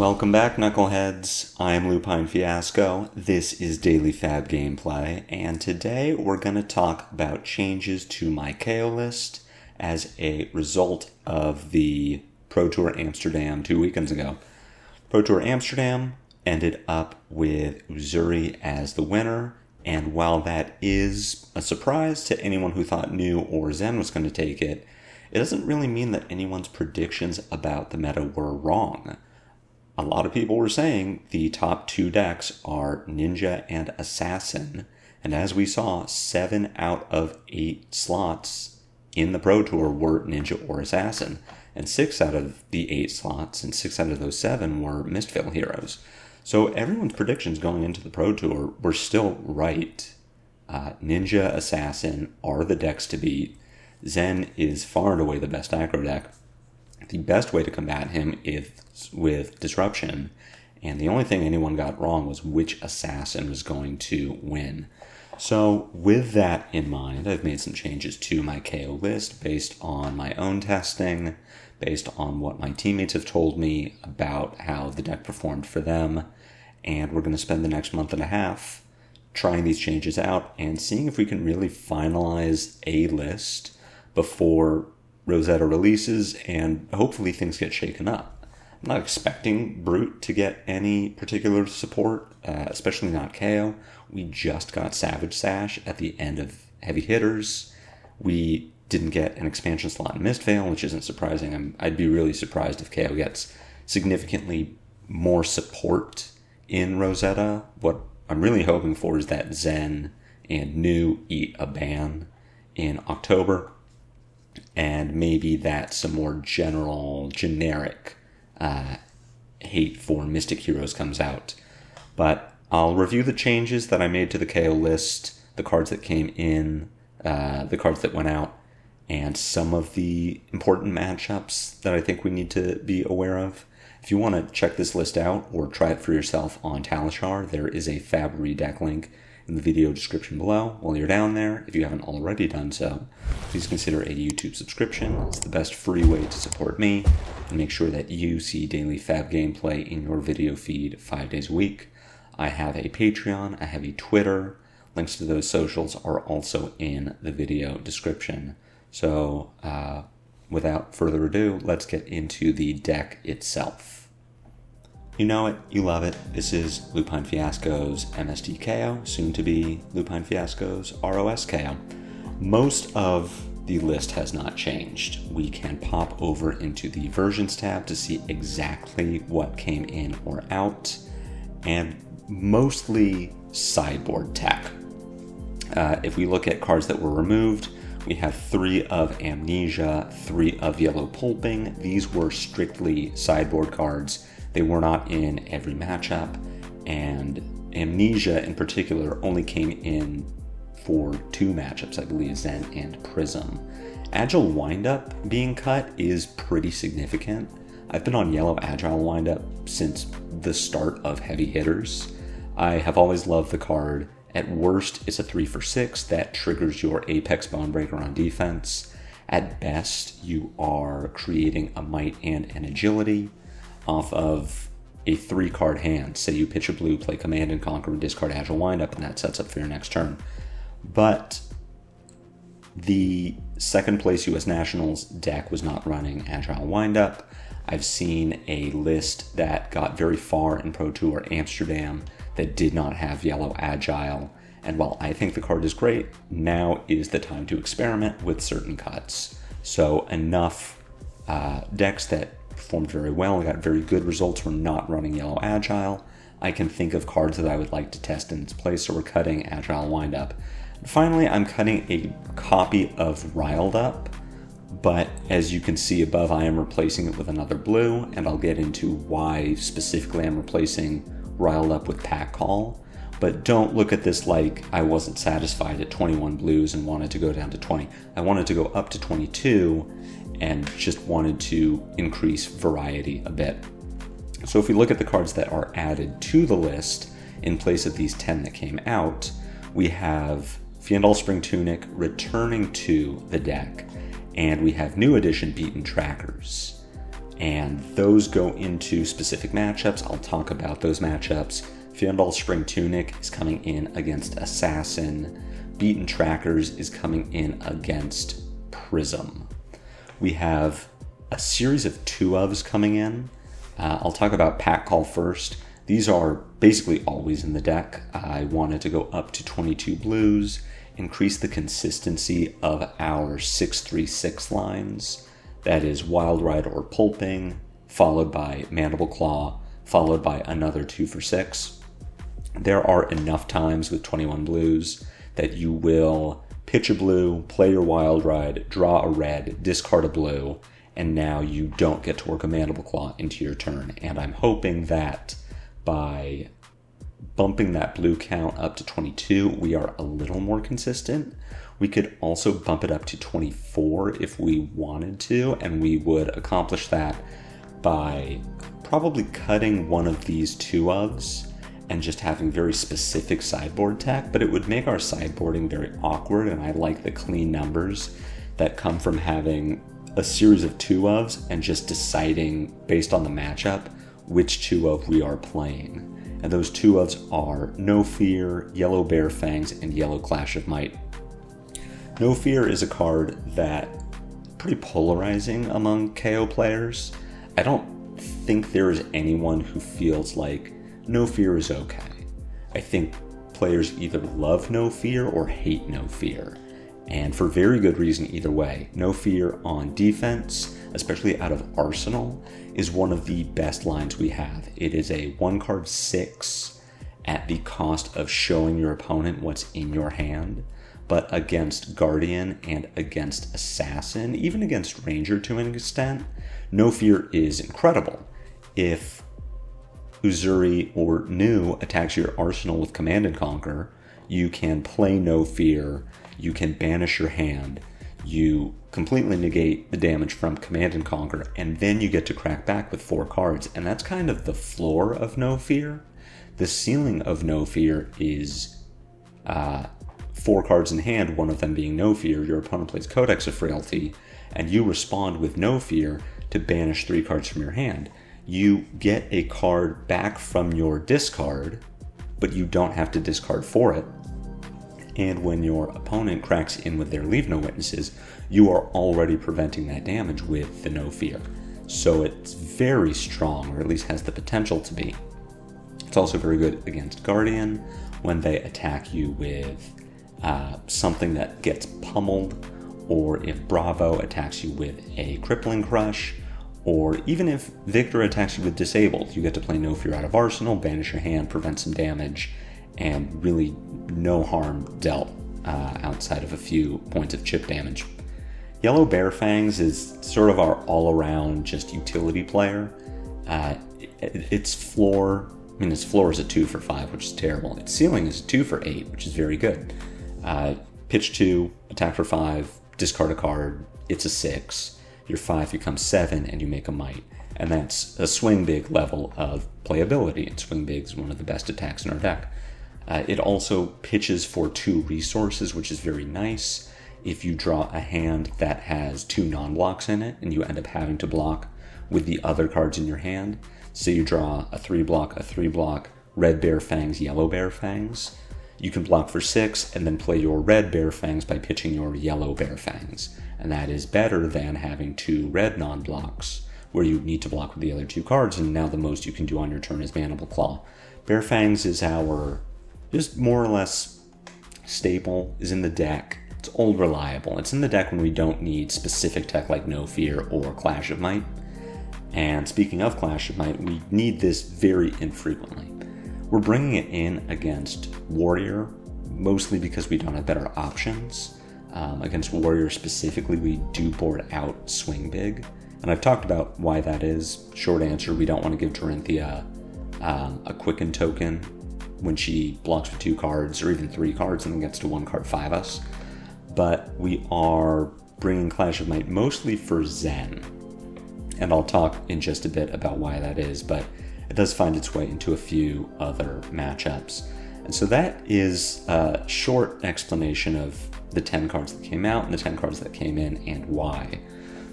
Welcome back, Knuckleheads. I'm Lupine Fiasco. This is Daily Fab Gameplay, and today we're going to talk about changes to my Kayo list as a result of the Pro Tour Amsterdam 2 weekends ago. Pro Tour Amsterdam ended up with Uzuri as the winner, and while that is a surprise to anyone who thought New or Zen was going to take it, it doesn't really mean that anyone's predictions about the meta were wrong. A lot of people were saying the top two decks are Ninja and Assassin, and as we saw, 7 out of 8 slots in the Pro Tour were Ninja or Assassin, and 6 out of the 8 slots, and 6 out of those 7 were Mistveil heroes. So everyone's predictions going into the Pro Tour were still right. Ninja, Assassin are the decks to beat. Zen is far and away the best aggro deck. The best way to combat him is with Disruption, and the only thing anyone got wrong was which Assassin was going to win. So with that in mind, I've made some changes to my KO list based on my own testing, based on what my teammates have told me about how the deck performed for them, and we're going to spend the next month and a half trying these changes out and seeing if we can really finalize a list before Rosetta releases, and hopefully things get shaken up. I'm not expecting Brute to get any particular support, especially not KO. We just got Savage Sash at the end of Heavy Hitters. We didn't get an expansion slot in Mistveil, which isn't surprising. I'd be really surprised if KO gets significantly more support in Rosetta. What I'm really hoping for is that Zen and New eat a ban in October, and maybe that some more generic hate for Mystic Heroes comes out. But I'll review the changes that I made to the KO list, the cards that came in, the cards that went out, and some of the important matchups that I think we need to be aware of. If you want to check this list out or try it for yourself on Talishar, there is a Fab deck link in the video description below. While you're down there, if you haven't already done so, please consider a YouTube subscription. It's the best free way to support me, and make sure that you see daily Fab gameplay in your video feed 5 days a week. I have a Patreon, I have a Twitter. Links to those socials are also in the video description. So, without further ado, let's get into the deck itself. You know it, you love it. This is Lupine Fiasco's MST KO, soon to be Lupine Fiasco's ROS KO. Most of the list has not changed. We can pop over into the versions tab to see exactly what came in or out, and mostly sideboard tech. If we look at cards that were removed, we have 3 of Amnesia, 3 of Yellow Pulping. These were strictly sideboard cards. They were not in every matchup, and Amnesia in particular only came in for 2 matchups, I believe, Zen and Prism. Agile Windup being cut is pretty significant. I've been on Yellow Agile Windup since the start of Heavy Hitters. I have always loved the card. At worst, it's a 3 for 6 that triggers your Apex Bonebreaker on defense. At best, you are creating a Might and an Agility off of a 3-card hand. Say you pitch a blue, play Command and Conquer, and discard Agile Windup, and that sets up for your next turn. But the second place US Nationals deck was not running Agile Windup. I've seen a list that got very far in Pro Tour Amsterdam that did not have Yellow Agile, and while I think the card is great, now is the time to experiment with certain cuts. So enough decks that performed very well and got very good results were not running Yellow Agile. I can think of cards that I would like to test in its place, so we're cutting Agile Windup. Finally, I'm cutting a copy of Riled Up, but as you can see above, I am replacing it with another blue, and I'll get into why specifically I'm replacing Riled Up with Pack Call. But don't look at this like I wasn't satisfied at 21 blues and wanted to go down to 20. I wanted to go up to 22 and just wanted to increase variety a bit. So if we look at the cards that are added to the list in place of these 10 that came out, we have Fiendal Spring Tunic returning to the deck, and we have new edition Beaten Trackers. and those go into specific matchups. I'll talk about those matchups. Fyendal Spring Tunic is coming in against Assassin. Beaten Trackers is coming in against Prism. We have a series of 2-ofs coming in. I'll talk about Pack Call first. These are basically always in the deck. I wanted to go up to 22 blues, increase the consistency of our 6-3-6 lines. That is Wild Ride or Pulping, followed by Mandible Claw, followed by another 2 for 6. There are enough times with 21 blues that you will pitch a blue, play your Wild Ride, draw a red, discard a blue, and now you don't get to work a Mandible Claw into your turn. And I'm hoping that by bumping that blue count up to 22, we are a little more consistent. We could also bump it up to 24 if we wanted to, and we would accomplish that by probably cutting one of these 2-ofs and just having very specific sideboard tech, but it would make our sideboarding very awkward, and I like the clean numbers that come from having a series of 2-ofs and just deciding based on the matchup which 2-of we are playing. And those 2-ofs are No Fear, Yellow Bear Fangs, and Yellow Clash of Might. No Fear is a card that pretty polarizing among KO players. I don't think there is anyone who feels like No Fear is okay. I think players either love No Fear or hate No Fear. And for very good reason either way. No Fear on defense, especially out of Arsenal, is one of the best lines we have. It is a 1-card 6 at the cost of showing your opponent what's in your hand. But against Guardian and against Assassin, even against Ranger to an extent, No Fear is incredible. If Uzuri or Nu attacks your arsenal with Command and Conquer, you can play No Fear, you can banish your hand, you completely negate the damage from Command and Conquer, and then you get to crack back with 4 cards. And that's kind of the floor of No Fear. The ceiling of No Fear is 4 cards in hand, one of them being No Fear. Your opponent plays Codex of Frailty, and you respond with No Fear to banish 3 cards from your hand. You get a card back from your discard, but you don't have to discard for it. And when your opponent cracks in with their Leave No Witnesses, you are already preventing that damage with the No Fear. So it's very strong, or at least has the potential to be. It's also very good against Guardian when they attack you with something that gets pummeled, or if Bravo attacks you with a Crippling Crush, or even if Victor attacks you with Disabled. You get to play No Fear out of Arsenal, banish your hand, prevent some damage, and really no harm dealt outside of a few points of chip damage. Yellow Bear Fangs is sort of our all-around just utility player. Its floor is a 2 for 5, which is terrible. Its ceiling is a 2 for 8, which is very good. Pitch 2, attack for 5, discard a card, it's a 6. Your 5 becomes 7, and you make a Might. And that's a Swing Big level of playability, and Swing Big is one of the best attacks in our deck. It also pitches for 2 resources, which is very nice. If you draw a hand that has 2 non-blocks in it, and you end up having to block with the other cards in your hand, so you draw a 3-block, Red Bear Fangs, Yellow Bear Fangs, you can block for 6 and then play your Red Bear Fangs by pitching your Yellow Bear Fangs. And that is better than having 2 red non-blocks, where you need to block with the other 2 cards, and now the most you can do on your turn is Mandible Claw. Bear Fangs is our just more or less staple, is in the deck. It's old reliable. It's in the deck when we don't need specific tech like No Fear or Clash of Might. And speaking of Clash of Might, we need this very infrequently. We're bringing it in against Warrior, mostly because we don't have better options. Against Warrior specifically, we do board out Swing Big. And I've talked about why that is. Short answer, we don't want to give Dorinthia a Quicken token when she blocks with 2 cards or even 3 cards and then gets to 1-card 5-us. But we are bringing Clash of Might mostly for Zen. And I'll talk in just a bit about why that is, but it does find its way into a few other matchups. And so that is a short explanation of the 10 cards that came out and the 10 cards that came in and why.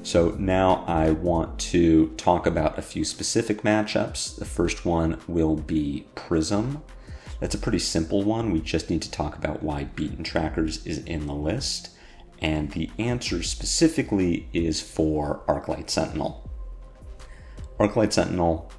So now I want to talk about a few specific matchups. The first one will be Prism. That's a pretty simple one. We just need to talk about why Beaten Trackers is in the list. And the answer specifically is for Arclight Sentinel. Arclight Sentinel,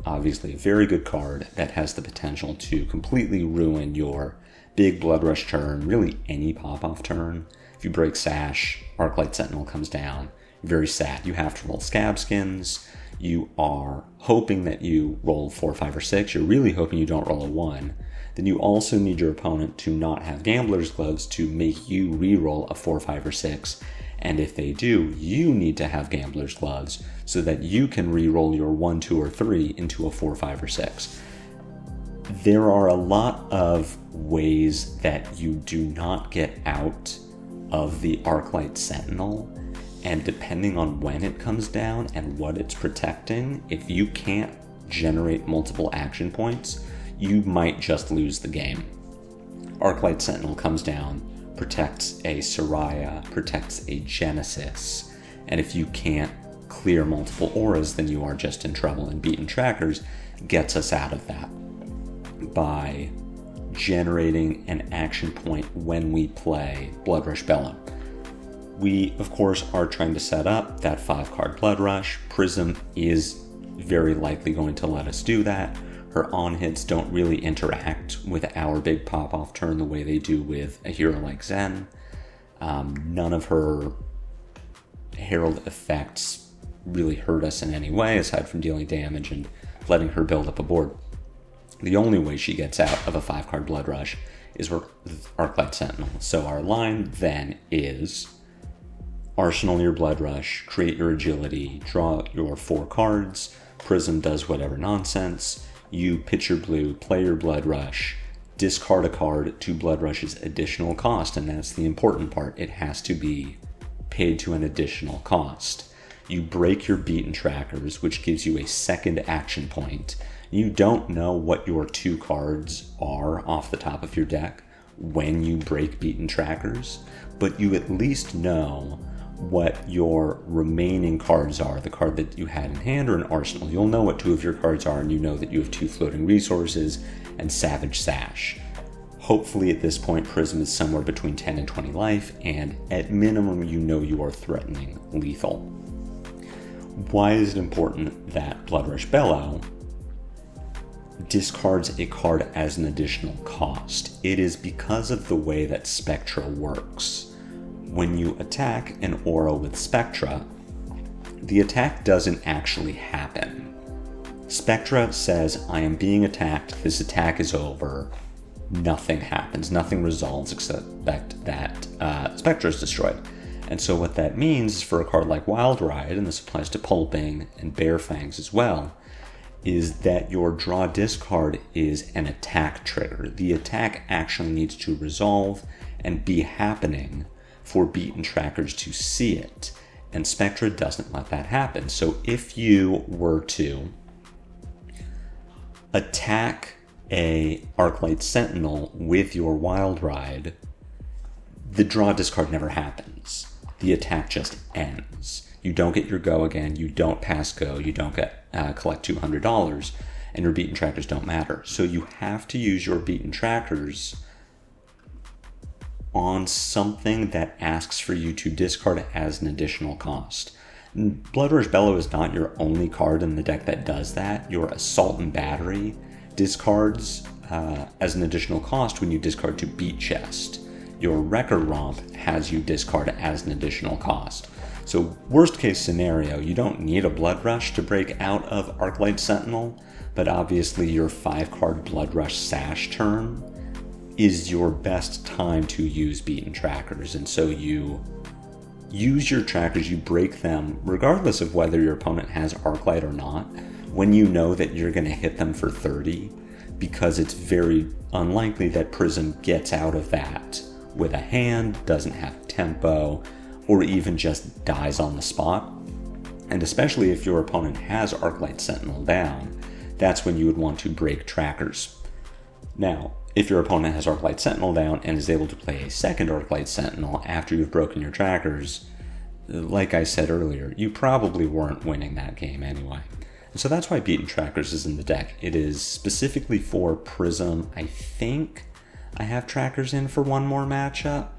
obviously a very good card that has the potential to completely ruin your big Blood Rush turn, really any pop-off turn. If you break Sash, Arclight Sentinel comes down. Very sad. You have to roll Scab Skins. You are hoping that you roll 4, 5, or 6. You're really hoping you don't roll a 1. Then you also need your opponent to not have Gambler's Gloves to make you re-roll a 4, 5, or 6. And if they do, you need to have Gambler's Gloves so that you can re-roll your 1, 2, or 3 into a 4, 5, or 6. There are a lot of ways that you do not get out of the Arclight Sentinel. And depending on when it comes down and what it's protecting, if you can't generate multiple action points, you might just lose the game. Arclight Sentinel comes down, protects a Soraya, protects a Genesis, and if you can't clear multiple auras, then you are just in trouble, and Beaten Trackers gets us out of that by generating an action point when we play Blood Rush Bellow. We, of course, are trying to set up that 5-card Blood Rush. Prism is very likely going to let us do that. Her on-hits don't really interact with our big pop-off turn the way they do with a hero like Zen. None of her Herald effects really hurt us in any way, aside from dealing damage and letting her build up a board. The only way she gets out of a 5-card Blood Rush is with Arclight Sentinel. So our line then is Arsenal your Blood Rush, create your agility, draw your 4 cards, Prism does whatever nonsense, you pitch your blue, play your Blood Rush, discard a card to Blood Rush's additional cost, and that's the important part. It has to be paid to an additional cost. You break your Beaten Trackers, which gives you a second action point. You don't know what your 2 cards are off the top of your deck when you break Beaten Trackers, but you at least know what your remaining cards are, the card that you had in hand or an arsenal. You'll know what 2 of your cards are, and you know that you have 2 floating resources and Savage Sash. Hopefully at this point Prism is somewhere between 10 and 20 life, and at minimum you know you are threatening lethal. Why is it important that Blood Rush Bellow discards a card as an additional cost? It is because of the way that Spectra works. When you attack an aura with Spectra, the attack doesn't actually happen. Spectra says, I am being attacked, this attack is over, nothing happens, nothing resolves except that Spectra is destroyed. And so what that means is for a card like Wild Ride, and this applies to Pulping and Bare Fangs as well, is that your draw discard is an attack trigger. The attack actually needs to resolve and be happening for Beaten Trackers to see it, and Spectra doesn't let that happen. So if you were to attack a Arclight Sentinel with your Wild Ride, the draw discard never happens. The attack just ends. You don't get your go again, you don't pass go, you don't get collect $200, and your Beaten Trackers don't matter. So you have to use your Beaten Trackers on something that asks for you to discard it as an additional cost. Blood Rush Bellow is not your only card in the deck that does that. Your Assault and Battery discards as an additional cost when you discard to Beat Chest. Your Wrecker Romp has you discard as an additional cost. So worst case scenario, you don't need a Blood Rush to break out of Arclight Sentinel, but obviously your 5-card Blood Rush Sash turn is your best time to use Beaten Trackers, and so you use your trackers, you break them regardless of whether your opponent has Arclight or not, when you know that you're going to hit them for 30, because it's very unlikely that Prism gets out of that with a hand, doesn't have tempo, or even just dies on the spot. And especially if your opponent has Arclight Sentinel down, that's when you would want to break trackers. Now, if your opponent has Arclight Sentinel down and is able to play a second Arclight Sentinel after you've broken your trackers, like I said earlier, you probably weren't winning that game anyway. And so that's why Beaten Trackers is in the deck. It is specifically for Prism. I think I have Trackers in for one more matchup,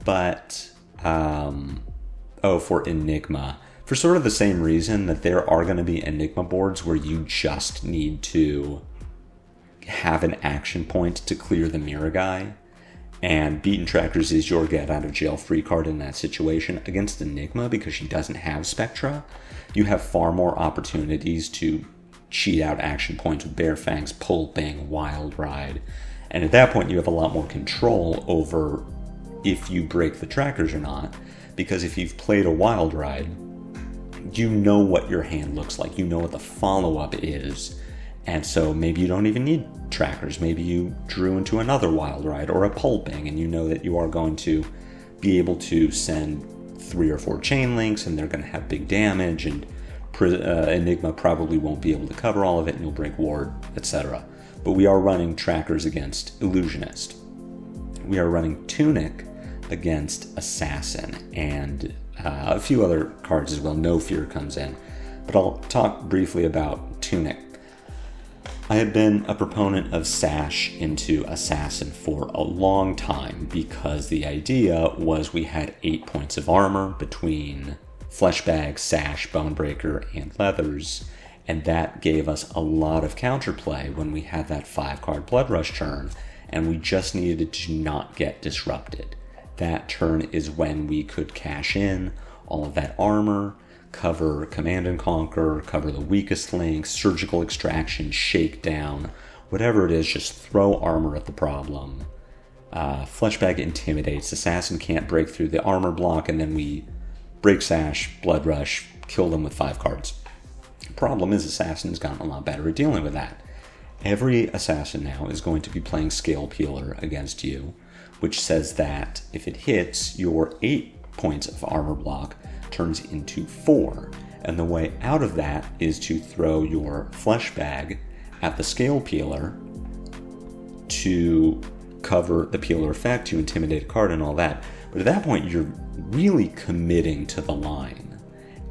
but, for Enigma. For sort of the same reason that there are going to be Enigma boards where you just need to have an action point to clear the Mirror Guy. And Beaten Trackers is your get out of jail free card in that situation. Against Enigma, because she doesn't have Spectra, you have far more opportunities to cheat out action points with Bare Fangs, Pulping, Wild Ride. And at that point, you have a lot more control over if you break the trackers or not. Because if you've played a Wild Ride, you know what your hand looks like. You know what the follow-up is. And so maybe you don't even need trackers. Maybe you drew into another Wild Ride or a Pulping, and you know that you are going to be able to send 3 or 4 chain links, and they're going to have big damage, and Enigma probably won't be able to cover all of it, and you'll break ward, etc. But we are running trackers against Illusionist. We are running Tunic against Assassin, and a few other cards as well. No Fear comes in. But I'll talk briefly about Tunic. I had been a proponent of Sash into Assassin for a long time because the idea was we had 8 points of armor between Fleshbag, Sash, Bonebreaker, and Leathers, and that gave us a lot of counterplay when we had that 5-card Blood Rush turn, and we just needed to not get disrupted. That turn is when we could cash in all of that armor, cover Command and Conquer, cover the weakest link, Surgical Extraction, Shakedown, whatever it is, just throw armor at the problem. Fleshbag intimidates, Assassin can't break through the armor block, and then we break Sash, Blood Rush, kill them with 5 cards. The problem is Assassin's gotten a lot better at dealing with that. Every Assassin now is going to be playing Scale Peeler against you, which says that if it hits, your 8 points of armor block turns into 4, and the way out of that is to throw your Fleshbag at the Scale Peeler to cover the peeler effect, to intimidate a card and all that. But at that point, you're really committing to the line,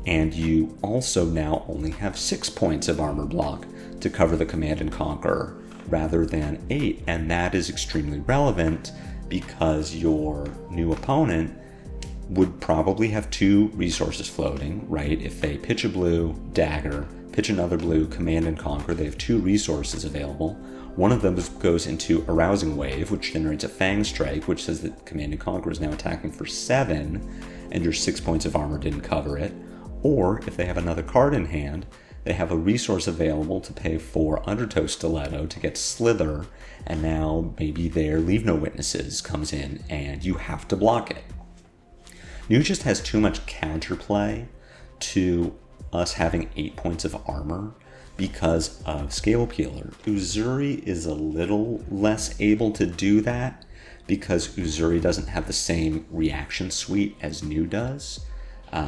and you also now only have 6 points of armor block to cover the Command and Conquer rather than 8, and that is extremely relevant because your new opponent would probably have 2 resources floating, right? If they pitch a blue, dagger, pitch another blue, Command and Conquer, they have 2 resources available. One of them goes into Arousing Wave, which generates a Fang Strike, which says that Command and Conquer is now attacking for 7, and your 6 points of armor didn't cover it. Or, if they have another card in hand, they have a resource available to pay for Undertow Stiletto to get Slither, and now maybe their Leave No Witnesses comes in, and you have to block it. New just has too much counterplay to us having 8 points of armor because of Scale Peeler. Uzuri is a little less able to do that because Uzuri doesn't have the same reaction suite as New does.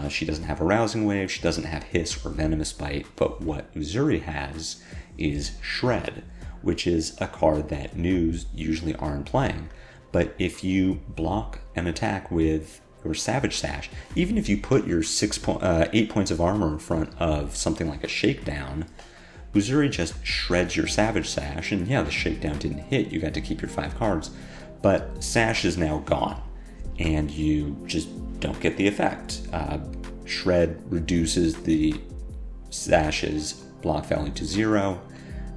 She doesn't have Arousing Wave, she doesn't have Hiss or Venomous Bite, but what Uzuri has is Shred, which is a card that News usually aren't playing. But if you block an attack with your Savage Sash, even if you put your 8 points of armor in front of something like a Shakedown, Uzuri just shreds your Savage Sash, and yeah, the Shakedown didn't hit, you got to keep your 5 cards, but Sash is now gone, and you just don't get the effect. Shred reduces the Sash's block value to 0,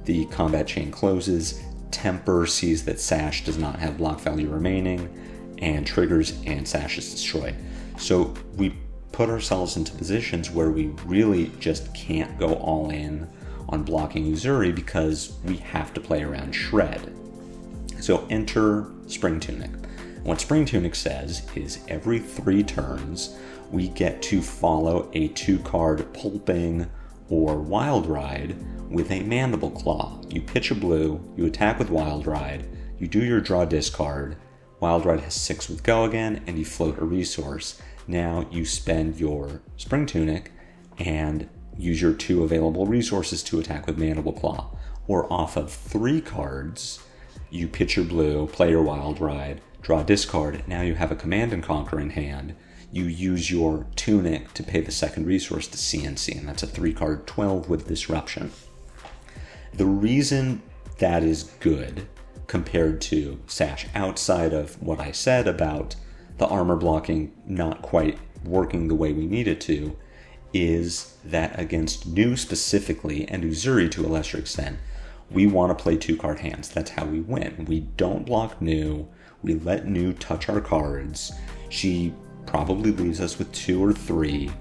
the combat chain closes, Temper sees that Sash does not have block value remaining, and triggers, and Sash is destroyed. So we put ourselves into positions where we really just can't go all in on blocking Uzuri because we have to play around Shred. So enter Spring Tunic. What Spring Tunic says is every 3 turns we get to follow a 2-card Pulping or Wild Ride with a Mandible Claw. You pitch a blue, you attack with Wild Ride, you do your draw discard, Wild Ride has 6 with Go again, and you float a resource. Now you spend your Spring Tunic and use your 2 available resources to attack with Mandible Claw. Or off of 3 cards, you pitch your blue, play your Wild Ride, draw discard, now you have a Command and Conquer in hand. you use your Tunic to pay the second resource to CNC, and that's a 3-card 12 with Disruption. The reason that is good compared to Sash, outside of what I said about the armor blocking not quite working the way we need it to, is that against Nu specifically, and Uzuri to a lesser extent, we want to play 2-card hands. That's how we win. We don't block Nu. We let Nu touch our cards. She probably leaves us with 2 or 3,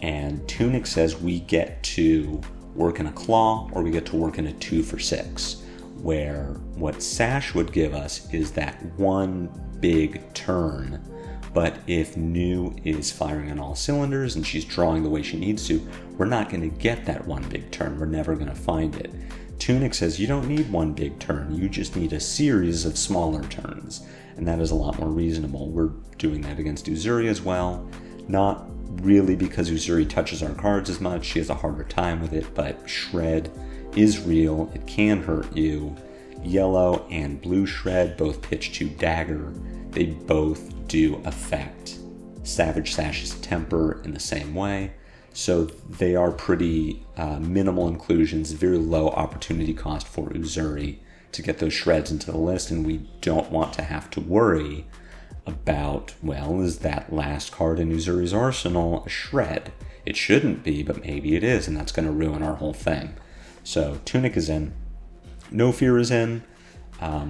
and Tunic says we get to work in a claw or we get to work in a 2 for 6, where what Sash would give us is that one big turn. But if Nu is firing on all cylinders and she's drawing the way she needs to, we're not going to get that one big turn. We're never going to find it. Tunic says you don't need one big turn. You just need a series of smaller turns. And that is a lot more reasonable. We're doing that against Uzuri as well. Not really because Uzuri touches our cards as much. She has a harder time with it, but Shred is real. It can hurt you. Yellow and blue Shred both pitch to Dagger. They both do affect Savage Sash's temper in the same way. So they are pretty minimal inclusions, very low opportunity cost for Uzuri to get those shreds into the list, and we don't want to have to worry about, well, is that last card in Uzuri's arsenal a shred? It shouldn't be, but maybe it is, and that's going to ruin our whole thing. So Tunic is in. No Fear is in.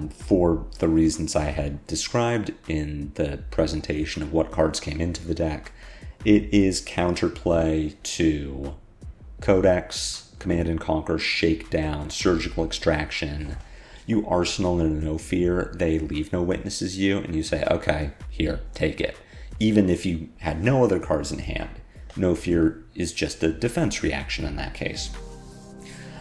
For the reasons I had described in the presentation of what cards came into the deck. It is counterplay to Codex, Command and Conquer, Shakedown, Surgical Extraction. You arsenal in a No Fear, they leave no witnesses you, and you say, okay, here, take it. Even if you had no other cards in hand, No Fear is just a defense reaction in that case.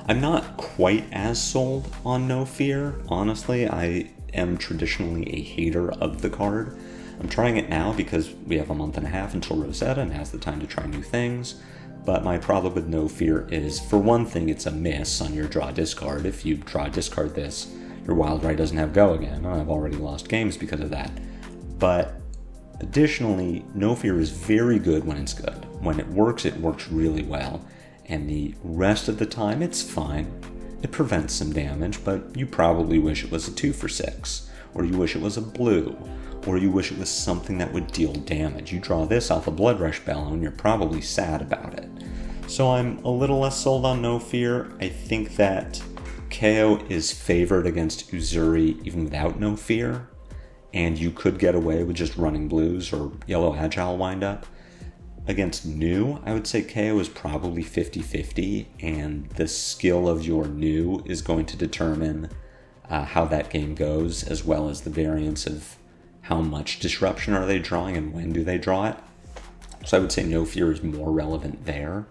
I'm not quite as sold on No Fear, honestly. I am traditionally a hater of the card. I'm trying it now because we have a month and a half until Rosetta and has the time to try new things. But my problem with No Fear is, for one thing, it's a miss on your draw discard. If you draw discard this, your Wild Ride doesn't have Go again. I've already lost games because of that. But additionally, No Fear is very good when it's good. When it works really well. And the rest of the time, it's fine. It prevents some damage, but you probably wish it was a 2 for 6, or you wish it was a blue, or you wish it was something that would deal damage. You draw this off a Blood Rush Bellow, and you're probably sad about it. So I'm a little less sold on No Fear. I think that Kayo is favored against Uzuri even without No Fear, and you could get away with just running blues or yellow Agile windup. Against Nu, I would say Kayo is probably 50-50, and the skill of your Nu is going to determine how that game goes, as well as the variance of how much disruption are they drawing and when do they draw it. So I would say No Fear is more relevant there,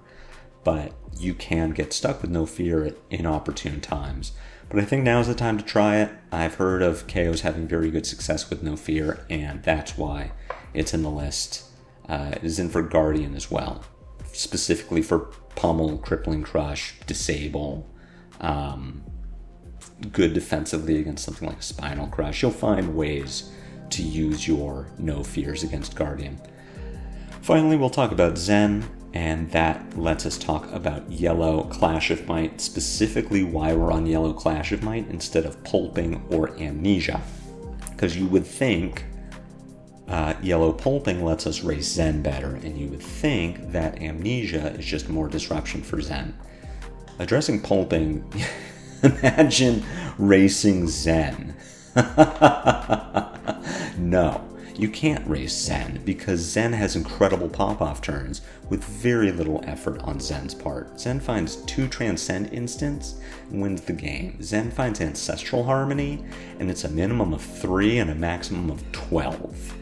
but you can get stuck with No Fear at inopportune times. But I think now is the time to try it. I've heard of Kayo's having very good success with No Fear, and that's why it's in the list. It is in for Guardian as well, specifically for Pummel, Crippling Crush, Disable, good defensively against something like Spinal Crush. You'll find ways to use your No Fears against Guardian. Finally, we'll talk about Zen, and that lets us talk about Yellow Clash of Might, specifically why we're on Yellow Clash of Might instead of Pulping or Amnesia. Because you would think Yellow Pulping lets us race Zen better, and you would think that Amnesia is just more disruption for Zen. Addressing Pulping, imagine racing Zen. No, you can't race Zen, because Zen has incredible pop-off turns with very little effort on Zen's part. Zen finds 2 Transcend instants and wins the game. Zen finds Ancestral Harmony, and it's a minimum of 3 and a maximum of 12.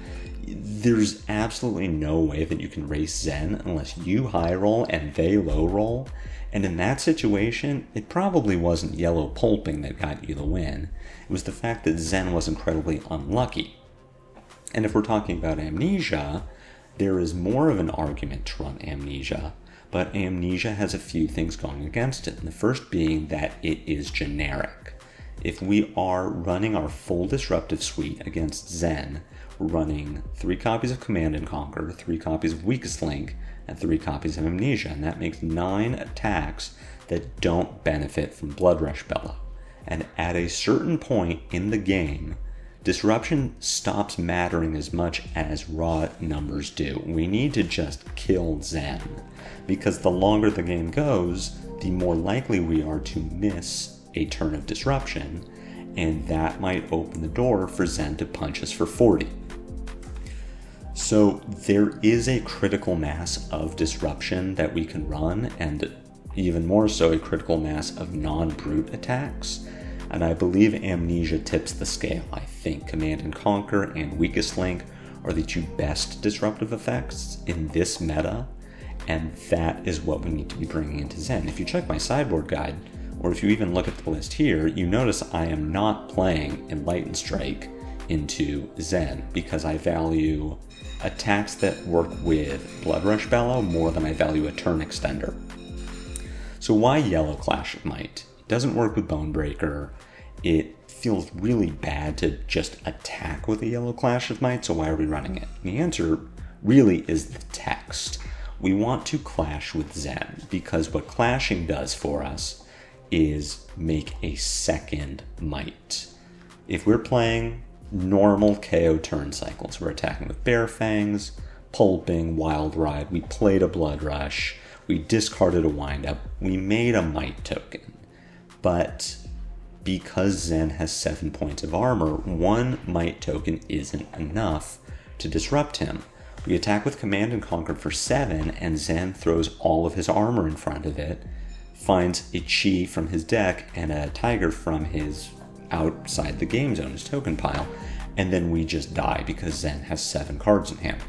There's absolutely no way that you can race Zen unless you high roll and they low roll. And in that situation, it probably wasn't Yellow Pulping that got you the win. It was the fact that Zen was incredibly unlucky. And if we're talking about Amnesia, there is more of an argument to run Amnesia, but Amnesia has a few things going against it. And the first being that it is generic. If we are running our full disruptive suite against Zen, running 3 copies of Command and Conquer, 3 copies of Weakest Link, and 3 copies of Amnesia, and that makes 9 attacks that don't benefit from Blood Rush Bellow. And at a certain point in the game, disruption stops mattering as much as raw numbers do. We need to just kill Zen, because the longer the game goes, the more likely we are to miss a turn of disruption, and that might open the door for Zen to punch us for 40. So there is a critical mass of disruption that we can run, and even more so a critical mass of non-brute attacks. And I believe Amnesia tips the scale. I think Command and Conquer and Weakest Link are the 2 best disruptive effects in this meta, and that is what we need to be bringing into Zen. If you check my sideboard guide, or if you even look at the list here, you notice I am not playing Enlightened Strike into Zen because I value attacks that work with Blood Rush Bellow more than I value a turn extender. So why Yellow Clash of Might? It doesn't work with Bonebreaker. It feels really bad to just attack with a Yellow Clash of Might, so why are we running it? And the answer really is the text. We want to clash with Zen because what clashing does for us is make a second might. If we're playing normal KO turn cycles, we're attacking with Bare Fangs, Pulping, Wild Ride, we played a Blood Rush, we discarded a Windup, we made a might token. But because Zen has 7 points of armor, 1 might token isn't enough to disrupt him. We attack with Command and Conquer for 7, and Zen throws all of his armor in front of it, finds a Chi from his deck and a Tiger from his outside the game zone, his token pile, and then we just die because Zen has 7 cards in hand.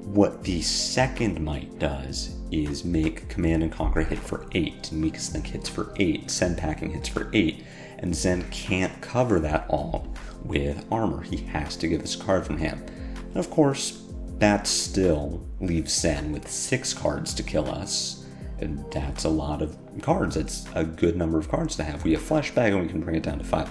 What the second might does is make Command and Conquer hit for 8, and Weakest Link hits for 8, Send Packing hits for 8, and Zen can't cover that all with armor. He has to give us a card from hand. And of course, that still leaves Zen with 6 cards to kill us, and that's a lot of cards. It's a good number of cards to have. We have Fleshbag and we can bring it down to 5.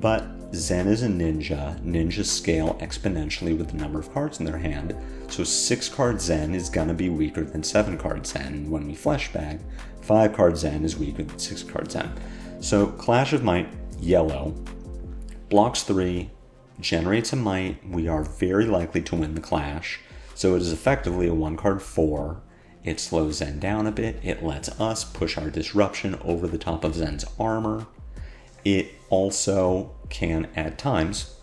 But Zen is a ninja. Ninjas scale exponentially with the number of cards in their hand. So 6 card Zen is going to be weaker than 7 card Zen. When we Fleshbag, 5 card Zen is weaker than 6 card Zen. So Clash of Might, yellow, blocks 3, generates a might. We are very likely to win the clash. So it is effectively a 1 card 4. It slows Zen down a bit. It lets us push our disruption over the top of Zen's armor. It also can, at times,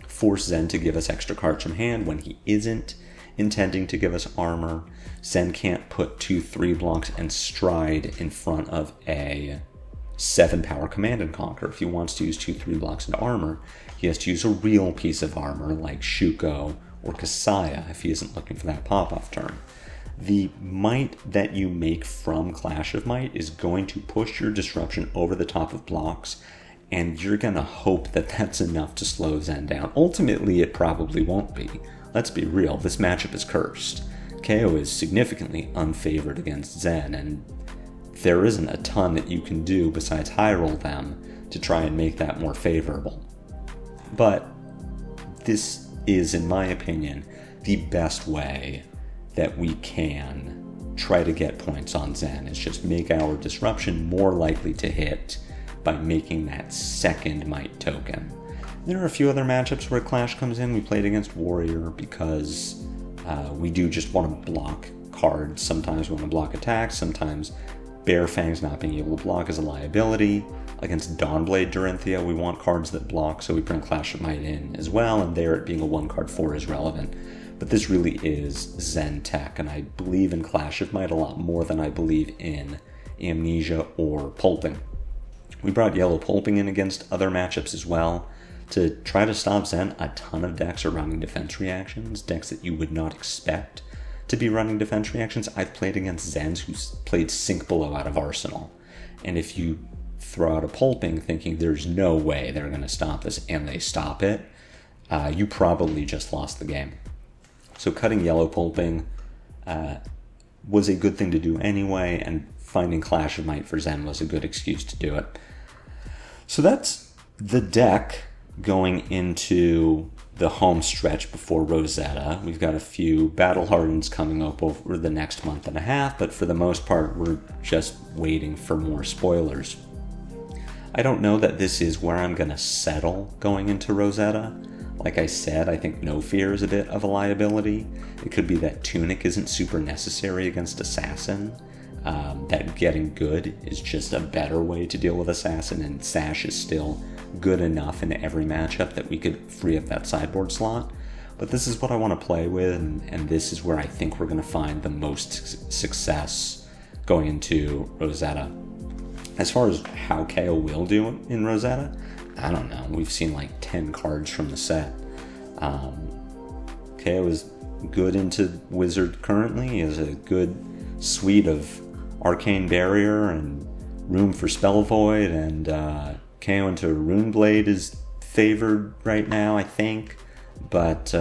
force Zen to give us extra cards from hand when he isn't intending to give us armor. Zen can't put 2/3 blocks and stride in front of a 7 power Command and Conquer. If he wants to use 2/3 blocks into armor, he has to use a real piece of armor like Shuko or Kasaya if he isn't looking for that pop-off turn. The might that you make from Clash of Might is going to push your disruption over the top of blocks, and you're going to hope that that's enough to slow Zen down. Ultimately, it probably won't be. Let's be real, this matchup is cursed. Kayo is significantly unfavored against Zen, and there isn't a ton that you can do besides high roll them to try and make that more favorable. But this is, in my opinion, the best way that we can try to get points on Zen, is just make our disruption more likely to hit by making that second might token. There are a few other matchups where Clash comes in. We played against Warrior because we do just want to block cards. Sometimes we want to block attacks, sometimes Bare Fangs not being able to block is a liability. Against Dawnblade Dorinthia, we want cards that block, so we bring Clash of Might in as well, and there it being a 1 card 4 is relevant. But this really is Zen tech, and I believe in Clash of Might a lot more than I believe in Amnesia or Pulping. We brought Yellow Pulping in against other matchups as well to try to stop Zen. A ton of decks are running defense reactions, decks that you would not expect to be running defense reactions. I've played against Zens who's played Sink Below out of Arsenal, and if you throw out a Pulping thinking there's no way they're going to stop this, and they stop it, you probably just lost the game. So cutting Yellow Pulping was a good thing to do anyway, and finding Clash of Might for Zen was a good excuse to do it. So that's the deck. going into the home stretch before Rosetta. We've got a few battle hardens coming up over the next month and a half, but for the most part, we're just waiting for more spoilers. I don't know that this is where I'm going to settle going into Rosetta. Like I said, I think No Fear is a bit of a liability. It could be that Tunic isn't super necessary against Assassin. That getting good is just a better way to deal with Assassin, and Sash is still good enough in every matchup that we could free up that sideboard slot. But this is what I want to play with, and this is where I think we're going to find the most success going into Rosetta. As far as how Kayo will do in Rosetta, I don't know. We've seen like 10 cards from the set. Kayo is good into Wizard currently. He has a good suite of Arcane Barrier and room for Spell Void, and Kayo into Runeblade is favored right now, I think. But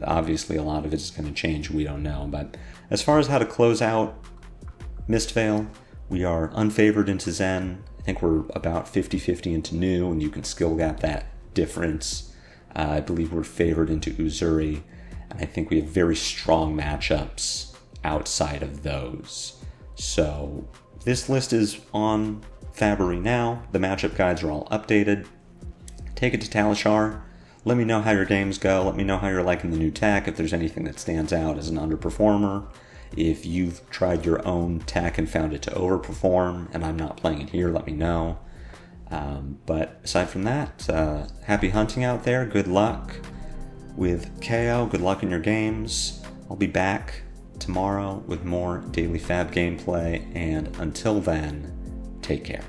obviously a lot of it is going to change. We don't know. But as far as how to close out Mistveil, we are unfavored into Zen. I think we're about 50-50 into New, and you can skill gap that difference. I believe we're favored into Uzuri, and I think we have very strong matchups outside of those. So this list is on Fabory now. The matchup guides are all updated. Take it to Talishar. Let me know how your games go. Let me know how you're liking the new tech, if there's anything that stands out as an underperformer. If you've tried your own tech and found it to overperform and I'm not playing it here, let me know. But aside from that, happy hunting out there. Good luck with Kayo. Good luck in your games. I'll be back tomorrow with more Daily Fab gameplay, and until then, take care.